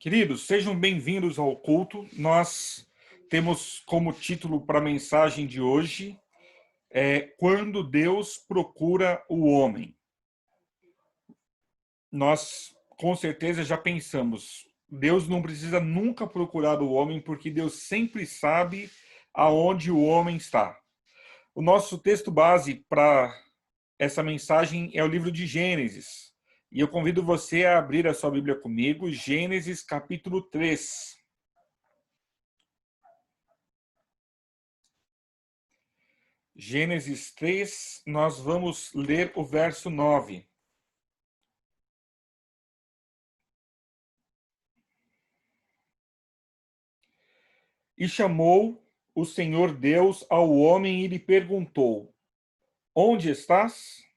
Queridos, sejam bem-vindos ao culto. Nós temos como título para a mensagem de hoje Quando Deus procura o homem. Nós, com certeza, já pensamos, Deus não precisa nunca procurar o homem, porque Deus sempre sabe aonde o homem está. O nosso texto base para essa mensagem é o livro de Gênesis. E eu convido você a abrir a sua Bíblia comigo, Gênesis capítulo 3. Gênesis 3, nós vamos ler o verso 9. E chamou o Senhor Deus ao homem e lhe perguntou: Onde estás?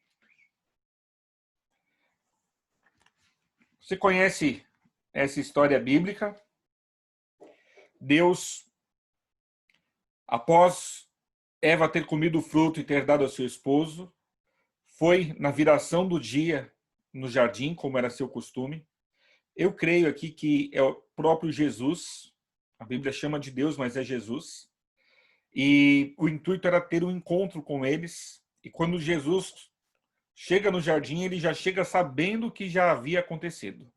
Você conhece essa história bíblica? Deus, após Eva ter comido o fruto e ter dado ao seu esposo, foi na viração do dia no jardim, como era seu costume. Eu creio aqui que é o próprio Jesus, a Bíblia chama de Deus, mas é Jesus. E o intuito era ter um encontro com eles. E quando Jesus chega no jardim, ele já chega sabendo o que já havia acontecido.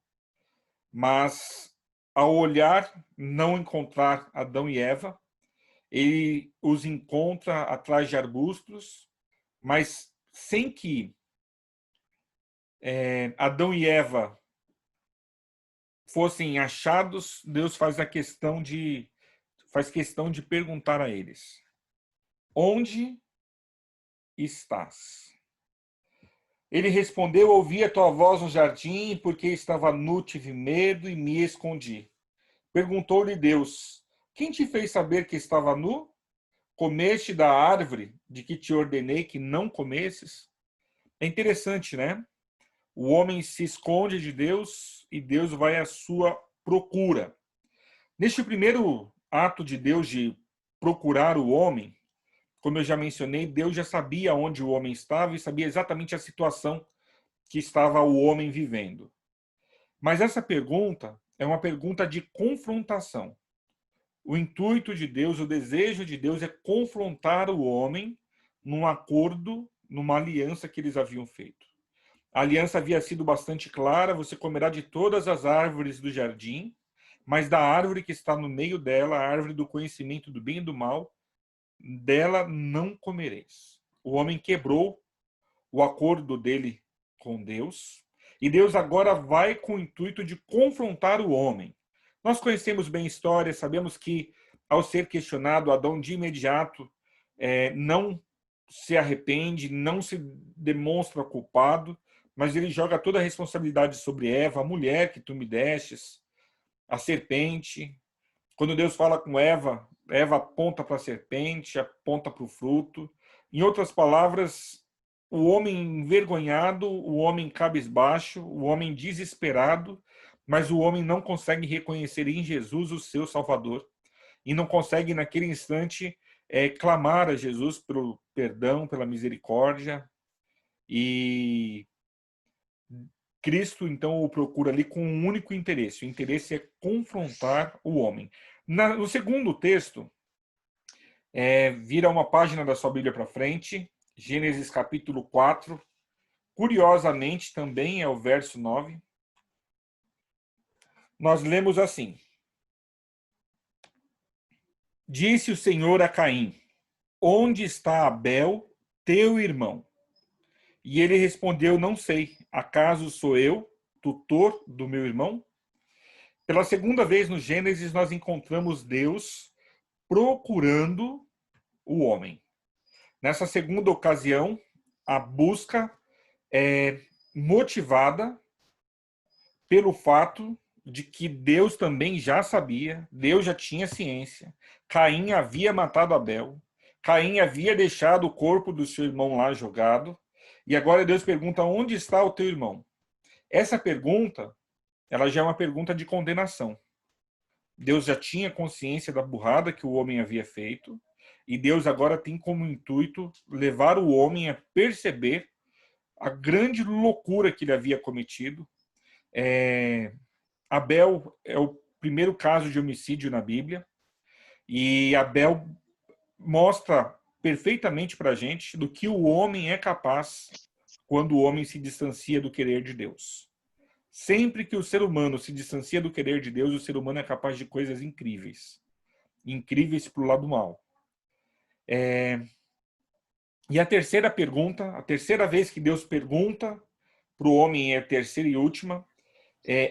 Mas, ao olhar, não encontrar Adão e Eva, ele os encontra atrás de arbustos, mas sem que Adão e Eva fossem achados, Deus faz questão de perguntar a eles: Onde estás? Ele respondeu: Ouvi a tua voz no jardim, porque estava nu, tive medo e me escondi. Perguntou-lhe Deus: Quem te fez saber que estava nu? Comeste da árvore de que te ordenei que não comesses? É interessante, né? O homem se esconde de Deus e Deus vai à sua procura. Neste primeiro ato de Deus de procurar o homem, como eu já mencionei, Deus já sabia onde o homem estava e sabia exatamente a situação que estava o homem vivendo. Mas essa pergunta é uma pergunta de confrontação. O intuito de Deus, o desejo de Deus é confrontar o homem num acordo, numa aliança que eles haviam feito. A aliança havia sido bastante clara: você comerá de todas as árvores do jardim, mas da árvore que está no meio dela, a árvore do conhecimento do bem e do mal, dela não comereis. O homem quebrou o acordo dele com Deus, e Deus agora vai com o intuito de confrontar o homem. Nós conhecemos bem a história, sabemos que, ao ser questionado, Adão de imediato não se arrepende, não se demonstra culpado, mas ele joga toda a responsabilidade sobre Eva: a mulher que tu me destes, a serpente. Quando Deus fala com Eva, Eva aponta para a serpente, aponta para o fruto. Em outras palavras, o homem envergonhado, o homem cabisbaixo, o homem desesperado, mas o homem não consegue reconhecer em Jesus o seu Salvador e não consegue, naquele instante, clamar a Jesus pelo perdão, pela misericórdia. E Cristo, então, o procura ali com um único interesse. O interesse é confrontar o homem. No segundo texto, vira uma página da sua Bíblia para frente, Gênesis capítulo 4. Curiosamente, também é o verso 9. Nós lemos assim: Disse o Senhor a Caim: Onde está Abel, teu irmão? E ele respondeu: Não sei. Acaso sou eu, tutor do meu irmão? Pela segunda vez no Gênesis, nós encontramos Deus procurando o homem. Nessa segunda ocasião, a busca é motivada pelo fato de que Deus também já sabia, Deus já tinha ciência. Caim havia matado Abel, Caim havia deixado o corpo do seu irmão lá jogado, e agora Deus pergunta: onde está o teu irmão? Essa pergunta, ela já é uma pergunta de condenação. Deus já tinha consciência da burrada que o homem havia feito, e Deus agora tem como intuito levar o homem a perceber a grande loucura que ele havia cometido. Abel é o primeiro caso de homicídio na Bíblia, e Abel mostra perfeitamente para a gente do que o homem é capaz quando o homem se distancia do querer de Deus. Sempre que o ser humano se distancia do querer de Deus, o ser humano é capaz de coisas incríveis. Incríveis para o lado mal. E a terceira pergunta, a terceira vez que Deus pergunta para o homem, é a terceira e última,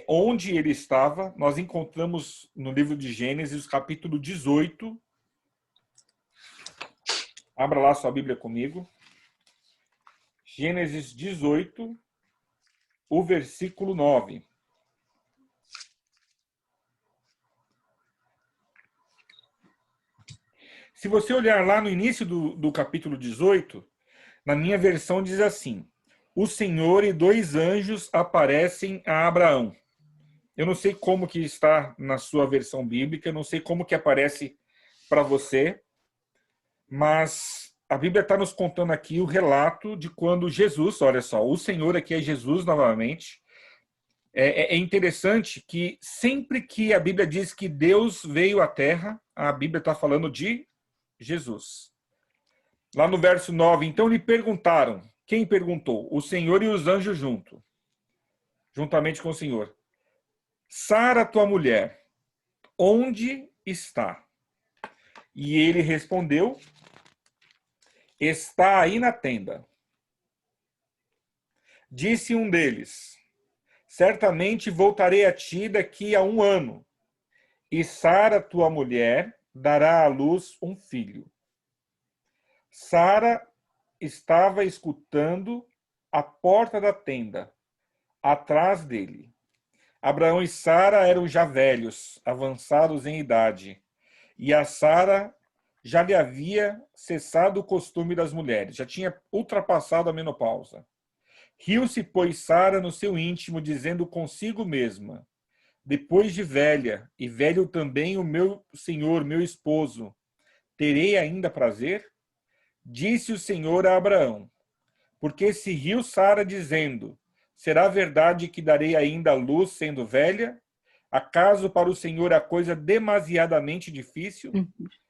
onde ele estava. Nós encontramos no livro de Gênesis, capítulo 18. Abra lá sua Bíblia comigo. Gênesis 18, o versículo 9. Se você olhar lá no início do capítulo 18, na minha versão diz assim: o Senhor e 2 anjos aparecem a Abraão. Eu não sei como que está na sua versão bíblica, eu não sei como que aparece para você, mas a Bíblia está nos contando aqui o relato de quando Jesus, olha só, o Senhor aqui é Jesus novamente. É interessante que sempre que a Bíblia diz que Deus veio à Terra, a Bíblia está falando de Jesus. Lá no verso 9, então lhe perguntaram. Quem perguntou? O Senhor e os anjos juntamente com o Senhor. Sara, tua mulher, onde está? E ele respondeu: está aí na tenda. Disse um deles: certamente voltarei a ti daqui a 1 ano, e Sara, tua mulher, dará à luz um filho. Sara estava escutando à porta da tenda, atrás dele. Abraão e Sara eram já velhos, avançados em idade, e a Sara já lhe havia cessado o costume das mulheres, já tinha ultrapassado a menopausa. Riu-se, pois, Sara no seu íntimo, dizendo consigo mesma: depois de velha, e velho também o meu senhor, meu esposo, terei ainda prazer? Disse o Senhor a Abraão: porque se riu Sara, dizendo: será verdade que darei ainda à luz, sendo velha? Acaso para o Senhor a coisa demasiadamente difícil?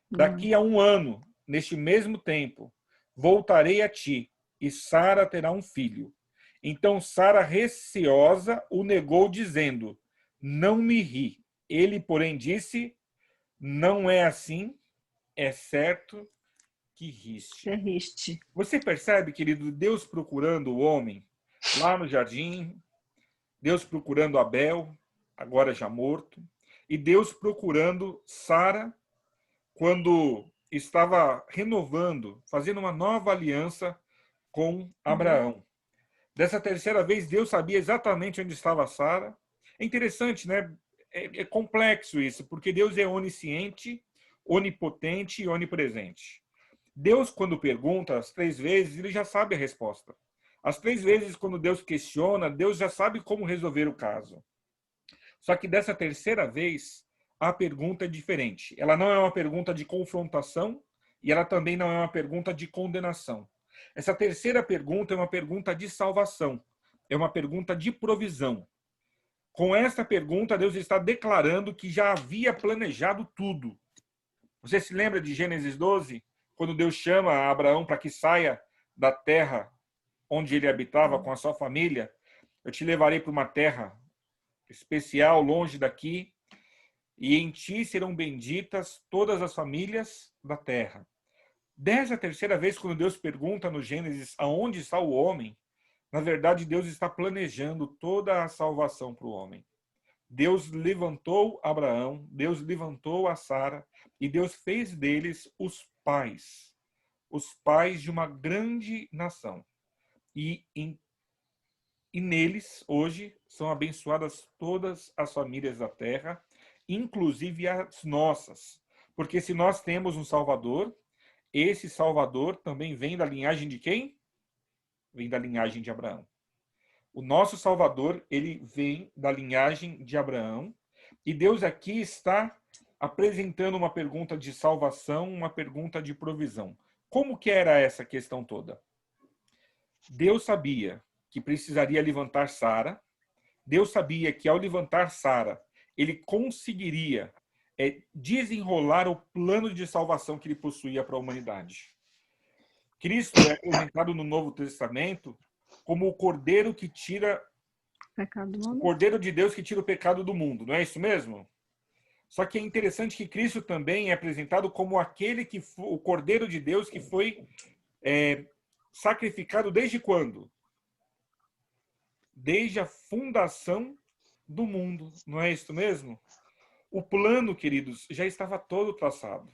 Daqui a 1 ano, neste mesmo tempo, voltarei a ti, e Sara terá um filho. Então Sara, receosa, o negou, dizendo: não me ri. Ele, porém, disse: não é assim, é certo que riste. Você percebe, querido, Deus procurando o homem lá no jardim, Deus procurando Abel, agora já morto, e Deus procurando Sara quando estava renovando, fazendo uma nova aliança com Abraão. Dessa terceira vez, Deus sabia exatamente onde estava Sara. É interessante, né? É complexo isso, porque Deus é onisciente, onipotente e onipresente. Deus, quando pergunta as 3 vezes, ele já sabe a resposta. As 3 vezes, quando Deus questiona, Deus já sabe como resolver o caso. Só que dessa terceira vez, a pergunta é diferente. Ela não é uma pergunta de confrontação e ela também não é uma pergunta de condenação. Essa terceira pergunta é uma pergunta de salvação. É uma pergunta de provisão. Com esta pergunta, Deus está declarando que já havia planejado tudo. Você se lembra de Gênesis 12? Quando Deus chama Abraão para que saia da terra onde ele habitava com a sua família. Eu te levarei para uma terra especial, longe daqui, e em ti serão benditas todas as famílias da terra. Dessa terceira vez, quando Deus pergunta no Gênesis aonde está o homem, na verdade Deus está planejando toda a salvação para o homem. Deus levantou Abraão, Deus levantou a Sara, e Deus fez deles os pais de uma grande nação. E neles, hoje, são abençoadas todas as famílias da terra, inclusive as nossas. Porque se nós temos um Salvador, esse Salvador também vem da linhagem de quem? Vem da linhagem de Abraão. O nosso Salvador, ele vem da linhagem de Abraão. E Deus aqui está apresentando uma pergunta de salvação, uma pergunta de provisão. Como que era essa questão toda? Deus sabia que precisaria levantar Sara, Deus sabia que ao levantar Sara, ele conseguiria desenrolar o plano de salvação que ele possuía para a humanidade. Cristo é apresentado no Novo Testamento como o Cordeiro que tira o Cordeiro de Deus que tira o pecado do mundo, não é isso mesmo? Só que é interessante que Cristo também é apresentado como aquele que o Cordeiro de Deus que foi sacrificado desde quando? Desde a fundação do mundo, não é isso mesmo? O plano, queridos, já estava todo traçado.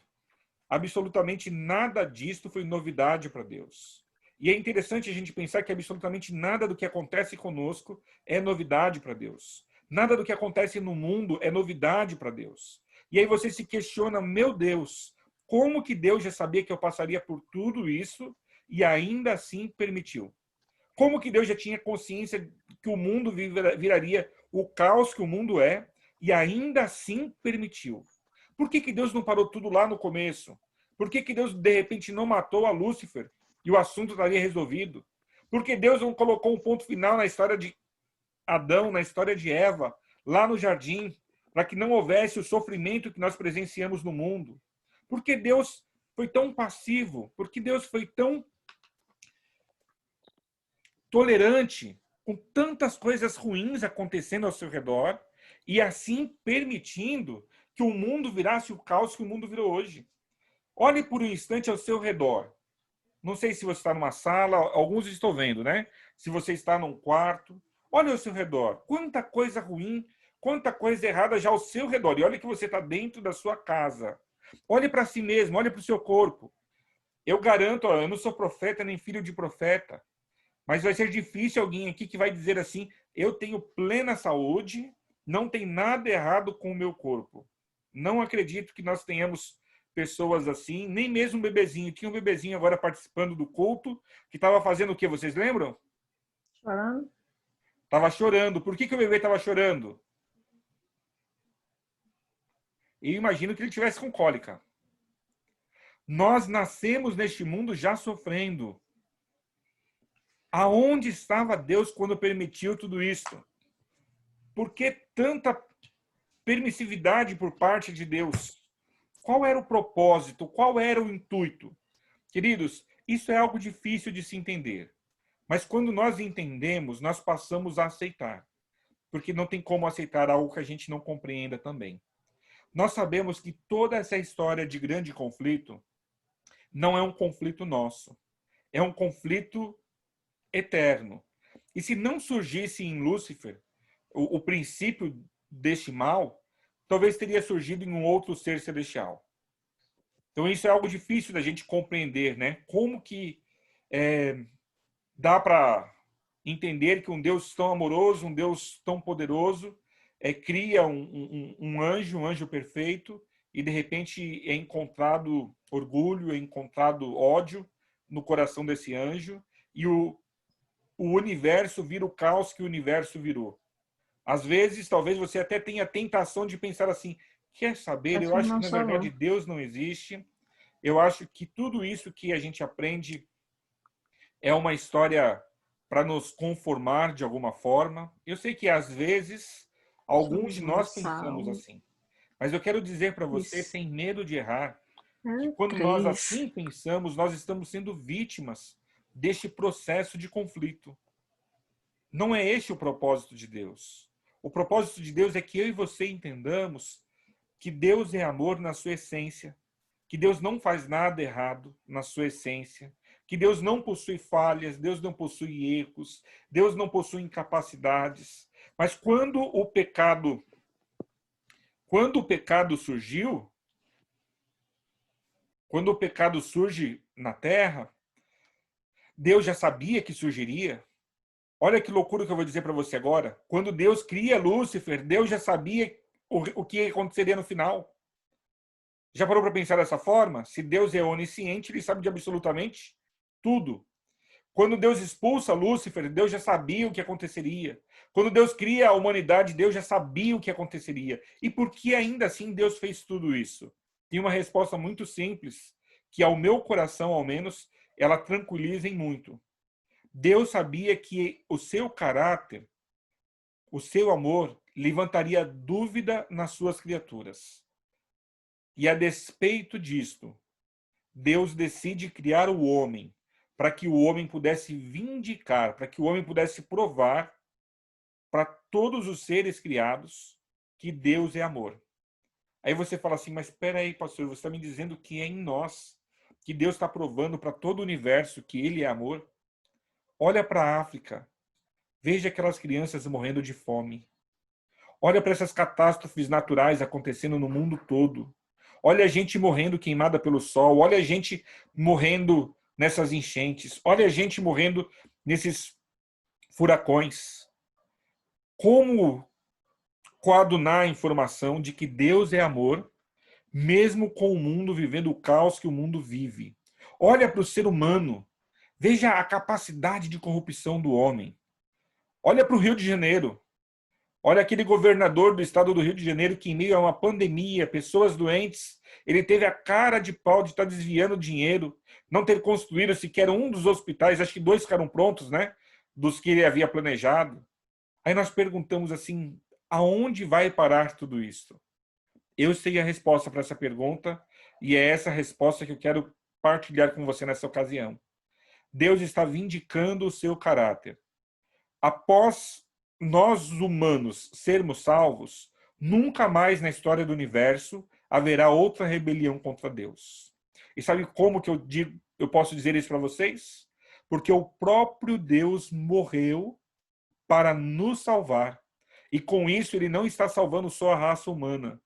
Absolutamente nada disto foi novidade para Deus. E é interessante a gente pensar que absolutamente nada do que acontece conosco é novidade para Deus. Nada do que acontece no mundo é novidade para Deus. E aí você se questiona, meu Deus, como que Deus já sabia que eu passaria por tudo isso e ainda assim permitiu? Como que Deus já tinha consciência que o mundo viraria o caos que o mundo é e ainda assim permitiu? Por que que Deus não parou tudo lá no começo? Por que que Deus, de repente, não matou a Lúcifer e o assunto estaria resolvido? Por que Deus não colocou um ponto final na história de Adão, na história de Eva, lá no jardim, para que não houvesse o sofrimento que nós presenciamos no mundo? Por que Deus foi tão passivo? Por que Deus foi tão tolerante com tantas coisas ruins acontecendo ao seu redor e assim permitindo que o mundo virasse o caos que o mundo virou hoje? Olhe por um instante ao seu redor. Não sei se você está numa sala, alguns estou vendo, né? Se você está num quarto, olhe ao seu redor. Quanta coisa ruim, quanta coisa errada já ao seu redor. E olha que você está dentro da sua casa. Olhe para si mesmo, olhe para o seu corpo. Eu garanto, eu não sou profeta nem filho de profeta, mas vai ser difícil alguém aqui que vai dizer assim, eu tenho plena saúde, não tem nada errado com o meu corpo. Não acredito que nós tenhamos pessoas assim, nem mesmo um bebezinho. Tinha um bebezinho agora participando do culto, que estava fazendo o quê? Vocês lembram? Chorando. Estava chorando. Por que que o bebê estava chorando? Eu imagino que ele tivesse com cólica. Nós nascemos neste mundo já sofrendo. Aonde estava Deus quando permitiu tudo isso? Por que tanta permissividade por parte de Deus? Qual era o propósito? Qual era o intuito? Queridos, isso é algo difícil de se entender. Mas quando nós entendemos, nós passamos a aceitar. Porque não tem como aceitar algo que a gente não compreenda também. Nós sabemos que toda essa história de grande conflito não é um conflito nosso. É um conflito eterno. E se não surgisse em Lúcifer o princípio deste mal, talvez teria surgido em um outro ser celestial. Então isso é algo difícil da gente compreender, né? Como que dá para entender que um Deus tão amoroso, um Deus tão poderoso, cria um anjo perfeito, e de repente é encontrado orgulho, é encontrado ódio no coração desse anjo, e o universo vira o caos que o universo virou. Às vezes, talvez você até tenha a tentação de pensar assim, quer saber, eu acho que na verdade Deus não existe, eu acho que tudo isso que a gente aprende é uma história para nos conformar de alguma forma. Eu sei que às vezes alguns de nós pensamos assim, mas eu quero dizer para você, sem medo de errar, que quando nós assim pensamos, nós estamos sendo vítimas deste processo de conflito. Não é este o propósito de Deus. O propósito de Deus é que eu e você entendamos que Deus é amor na sua essência, que Deus não faz nada errado na sua essência, que Deus não possui falhas, Deus não possui erros, Deus não possui incapacidades. Mas quando o pecado surgiu, quando o pecado surge na terra, Deus já sabia que surgiria. Olha que loucura que eu vou dizer para você agora. Quando Deus cria Lúcifer, Deus já sabia o que aconteceria no final. Já parou para pensar dessa forma? Se Deus é onisciente, ele sabe de absolutamente tudo. Quando Deus expulsa Lúcifer, Deus já sabia o que aconteceria. Quando Deus cria a humanidade, Deus já sabia o que aconteceria. E por que ainda assim Deus fez tudo isso? Tem uma resposta muito simples, que ao meu coração, ao menos, ela tranquiliza em muito. Deus sabia que o seu caráter, o seu amor levantaria dúvida nas suas criaturas. E a despeito disto, Deus decide criar o homem para que o homem pudesse vindicar, para que o homem pudesse provar para todos os seres criados que Deus é amor. Aí você fala assim, mas espera aí, pastor, você está me dizendo que é em nós, que Deus está provando para todo o universo que Ele é amor? Olha para a África, veja aquelas crianças morrendo de fome. Olha para essas catástrofes naturais acontecendo no mundo todo. Olha a gente morrendo queimada pelo sol. Olha a gente morrendo nessas enchentes. Olha a gente morrendo nesses furacões. Como coadunar a informação de que Deus é amor, mesmo com o mundo vivendo o caos que o mundo vive? Olha para o ser humano. Veja a capacidade de corrupção do homem. Olha para o Rio de Janeiro. Olha aquele governador do estado do Rio de Janeiro que, em meio a uma pandemia, pessoas doentes, ele teve a cara de pau de estar desviando dinheiro, não ter construído sequer um dos hospitais, acho que 2 ficaram prontos, né? Dos que ele havia planejado. Aí nós perguntamos assim, aonde vai parar tudo isso? Eu sei a resposta para essa pergunta e é essa resposta que eu quero partilhar com você nessa ocasião. Deus está vindicando o seu caráter. Após nós humanos sermos salvos, nunca mais na história do universo haverá outra rebelião contra Deus. E sabe como que eu posso dizer isso para vocês? Porque o próprio Deus morreu para nos salvar. E com isso ele não está salvando só a raça humana.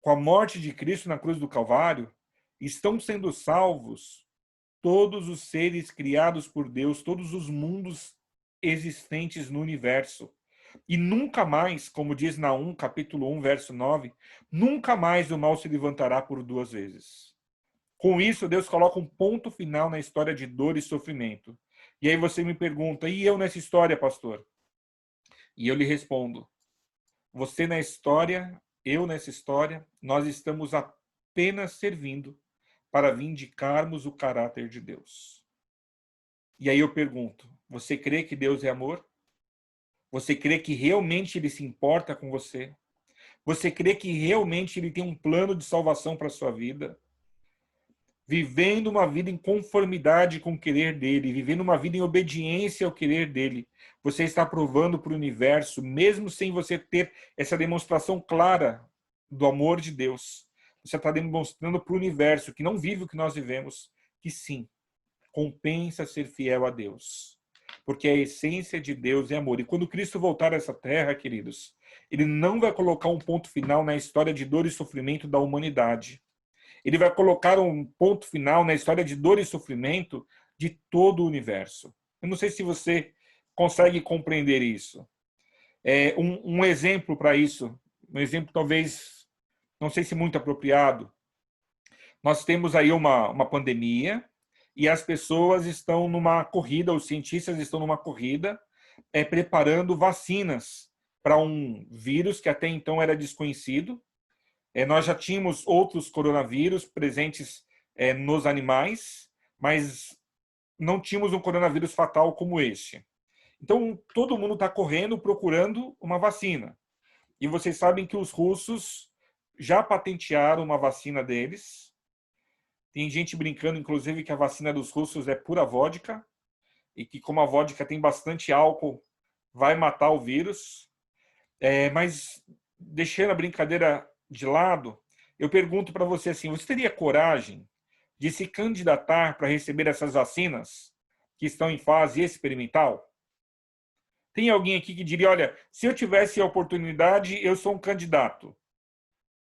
Com a morte de Cristo na cruz do Calvário, estão sendo salvos todos os seres criados por Deus, todos os mundos existentes no universo. E nunca mais, como diz Naum, capítulo 1, verso 9, nunca mais o mal se levantará por 2 vezes. Com isso, Deus coloca um ponto final na história de dor e sofrimento. E aí você me pergunta, e eu nessa história, pastor? E eu lhe respondo, você na história, eu nessa história, nós estamos apenas servindo para vindicarmos o caráter de Deus. E aí eu pergunto, você crê que Deus é amor? Você crê que realmente Ele se importa com você? Você crê que realmente Ele tem um plano de salvação para a sua vida? Vivendo uma vida em conformidade com o querer dEle, vivendo uma vida em obediência ao querer dEle, você está provando para o universo, mesmo sem você ter essa demonstração clara do amor de Deus, você está demonstrando para o universo, que não vive o que nós vivemos, que sim, compensa ser fiel a Deus. Porque a essência de Deus é amor. E quando Cristo voltar a essa terra, queridos, Ele não vai colocar um ponto final na história de dor e sofrimento da humanidade. Ele vai colocar um ponto final na história de dor e sofrimento de todo o universo. Eu não sei se você consegue compreender isso. Um exemplo para isso, um exemplo talvez, não sei se muito apropriado. Nós temos aí uma pandemia e as pessoas estão numa corrida, os cientistas estão numa corrida, preparando vacinas para um vírus que até então era desconhecido. Nós já tínhamos outros coronavírus presentes nos animais, mas não tínhamos um coronavírus fatal como este. Então, todo mundo está correndo, procurando uma vacina. E vocês sabem que os russos já patentearam uma vacina deles. Tem gente brincando, inclusive, que a vacina dos russos é pura vodka, e que como a vodka tem bastante álcool, vai matar o vírus. Mas, deixando a brincadeira de lado, eu pergunto para você assim, você teria coragem de se candidatar para receber essas vacinas que estão em fase experimental? Tem alguém aqui que diria, olha, se eu tivesse a oportunidade, eu sou um candidato.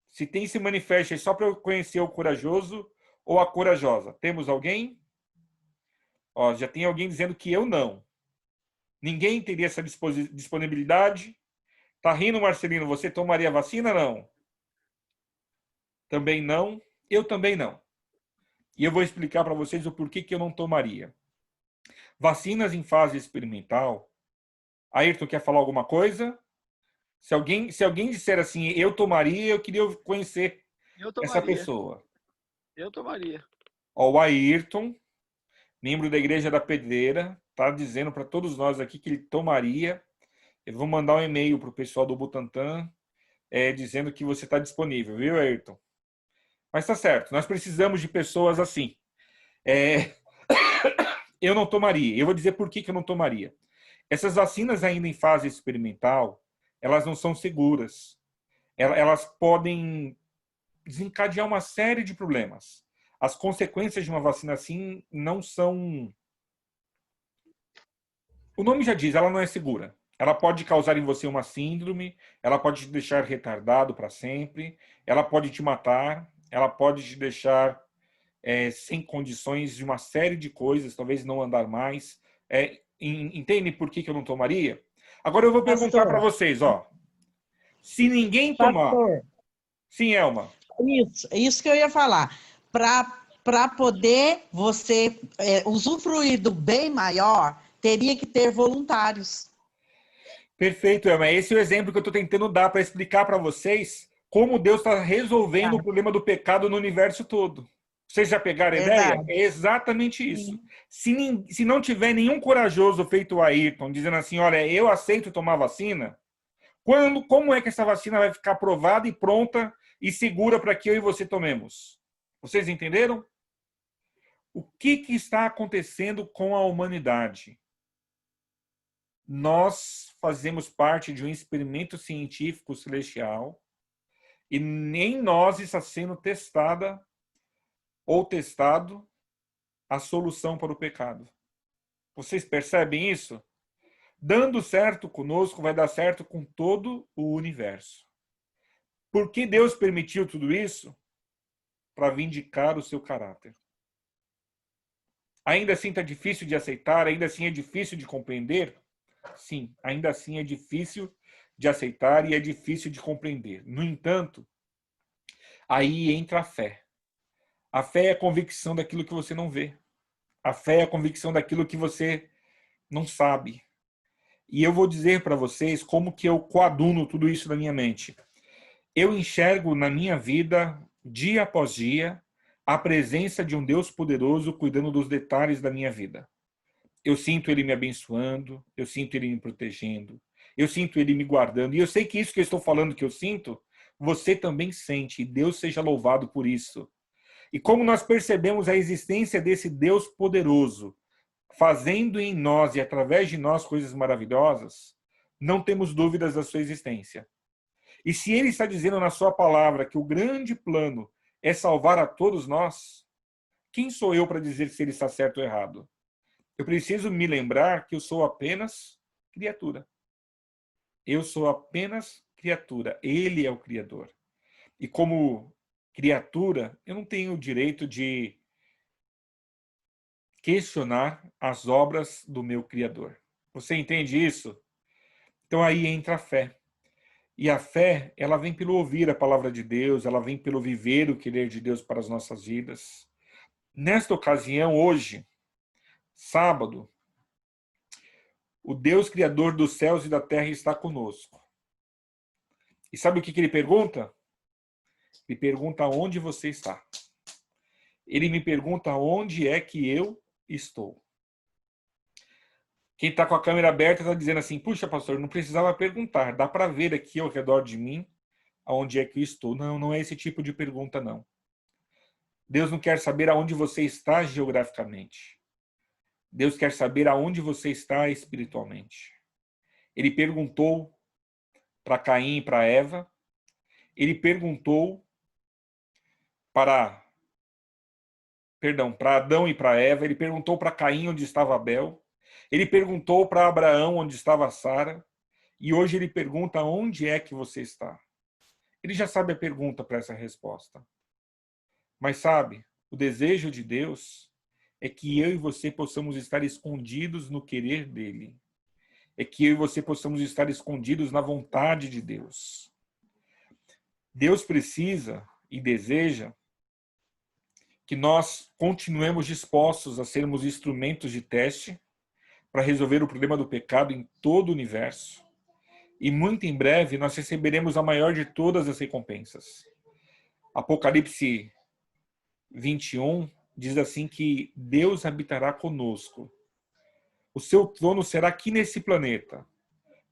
Se tem, se manifeste só para eu conhecer o corajoso ou a corajosa. Temos alguém? Ó, já tem alguém dizendo que eu não. Ninguém teria essa disponibilidade? Tá rindo, Marcelino? Você tomaria vacina? Não. Também não. Eu também não. E eu vou explicar para vocês o porquê que eu não tomaria. Vacinas em fase experimental. Ayrton, quer falar alguma coisa? Se alguém disser assim, eu tomaria, eu queria conhecer essa pessoa. Eu tomaria. Ó, o Ayrton, membro da Igreja da Pedreira, está dizendo para todos nós aqui que ele tomaria. Eu vou mandar um e-mail para o pessoal do Butantan dizendo que você está disponível, viu, Ayrton? Mas tá certo, nós precisamos de pessoas assim. É, eu não tomaria. Eu vou dizer por que eu não tomaria. Essas vacinas ainda em fase experimental, elas não são seguras. Elas podem desencadear uma série de problemas. As consequências de uma vacina assim não são... O nome já diz, ela não é segura. Ela pode causar em você uma síndrome, ela pode te deixar retardado para sempre, ela pode te matar, ela pode te deixar sem condições de uma série de coisas, talvez não andar mais. Entende por que eu não tomaria? Agora eu vou perguntar para Pastor, vocês, ó. Se ninguém tomar... pastor, Sim, Elma. isso que eu ia falar. Para poder você usufruir do bem maior, teria que ter voluntários. Perfeito, Elma. Esse é o exemplo que eu estou tentando dar para explicar para vocês como Deus está resolvendo o Verdade. problema do pecado no universo todo. Vocês já pegaram a ideia? Verdade. É exatamente isso. Sim. Se não tiver nenhum corajoso feito o Ayrton, dizendo assim, olha, eu aceito tomar vacina, como é que essa vacina vai ficar aprovada e pronta e segura para que eu e você tomemos? Vocês entenderam? O que está acontecendo com a humanidade? Nós fazemos parte de um experimento científico celestial e nem nós está sendo testada ou testado a solução para o pecado. Vocês percebem isso? Dando certo conosco, vai dar certo com todo o universo. Por que Deus permitiu tudo isso? Para vindicar o seu caráter. Ainda assim está difícil de aceitar? Ainda assim é difícil de compreender? Sim, ainda assim é difícil de aceitar e é difícil de compreender. No entanto, aí entra a fé. A fé é a convicção daquilo que você não vê. A fé é a convicção daquilo que você não sabe. E eu vou dizer para vocês como que eu coaduno tudo isso na minha mente. Eu enxergo na minha vida, dia após dia, a presença de um Deus poderoso cuidando dos detalhes da minha vida. Eu sinto Ele me abençoando, eu sinto Ele me protegendo, eu sinto Ele me guardando. E eu sei que isso que eu estou falando que eu sinto, você também sente. E Deus seja louvado por isso. E como nós percebemos a existência desse Deus poderoso, fazendo em nós e através de nós coisas maravilhosas, não temos dúvidas da sua existência. E se Ele está dizendo na sua palavra que o grande plano é salvar a todos nós, quem sou eu para dizer se Ele está certo ou errado? Eu preciso me lembrar que eu sou apenas criatura. Eu sou apenas criatura. Ele é o Criador. E como criatura, eu não tenho o direito de questionar as obras do meu Criador. Você entende isso? Então aí entra a fé. E a fé, ela vem pelo ouvir a palavra de Deus, ela vem pelo viver o querer de Deus para as nossas vidas. Nesta ocasião, hoje, sábado, o Deus Criador dos céus e da terra está conosco. E sabe o que ele pergunta? Ele pergunta onde você está. Ele me pergunta onde é que eu estou. Quem está com a câmera aberta está dizendo assim, puxa, pastor, não precisava perguntar, dá para ver aqui ao redor de mim aonde é que eu estou. Não, não é esse tipo de pergunta, não. Deus não quer saber aonde você está geograficamente. Deus quer saber aonde você está espiritualmente. Ele perguntou para Caim e para Eva, ele perguntou para Adão e para Eva, ele perguntou para Caim onde estava Abel, ele perguntou para Abraão onde estava Sara, e hoje ele pergunta onde é que você está. Ele já sabe a pergunta para essa resposta. Mas sabe, o desejo de Deus é que eu e você possamos estar escondidos no querer dele. É que eu e você possamos estar escondidos na vontade de Deus. Deus precisa e deseja que nós continuemos dispostos a sermos instrumentos de teste para resolver o problema do pecado em todo o universo. E muito em breve nós receberemos a maior de todas as recompensas. Apocalipse 21 diz assim que Deus habitará conosco. O seu trono será aqui nesse planeta.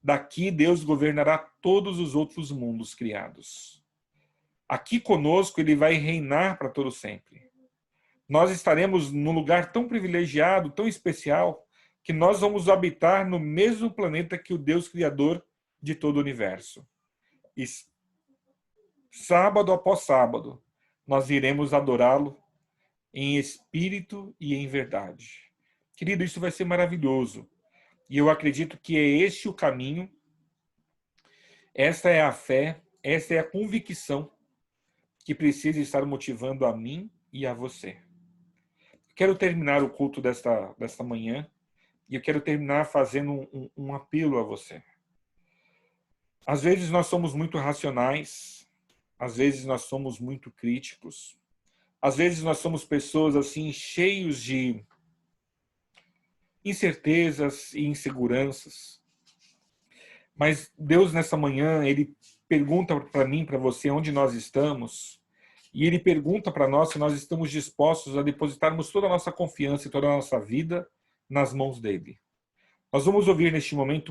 Daqui Deus governará todos os outros mundos criados. Aqui conosco ele vai reinar para todo sempre. Nós estaremos num lugar tão privilegiado, tão especial, que nós vamos habitar no mesmo planeta que o Deus Criador de todo o universo. E sábado após sábado, nós iremos adorá-lo em espírito e em verdade. Querido, isso vai ser maravilhoso. E eu acredito que é este o caminho, esta é a fé, esta é a convicção que precisa estar motivando a mim e a você. Quero terminar o culto desta manhã e eu quero terminar fazendo um apelo a você. Às vezes nós somos muito racionais, às vezes nós somos muito críticos, às vezes nós somos pessoas assim cheios de incertezas e inseguranças. Mas Deus nessa manhã, ele pergunta para mim, para você, onde nós estamos, e ele pergunta para nós se nós estamos dispostos a depositarmos toda a nossa confiança e toda a nossa vida nas mãos dele. Nós vamos ouvir neste momento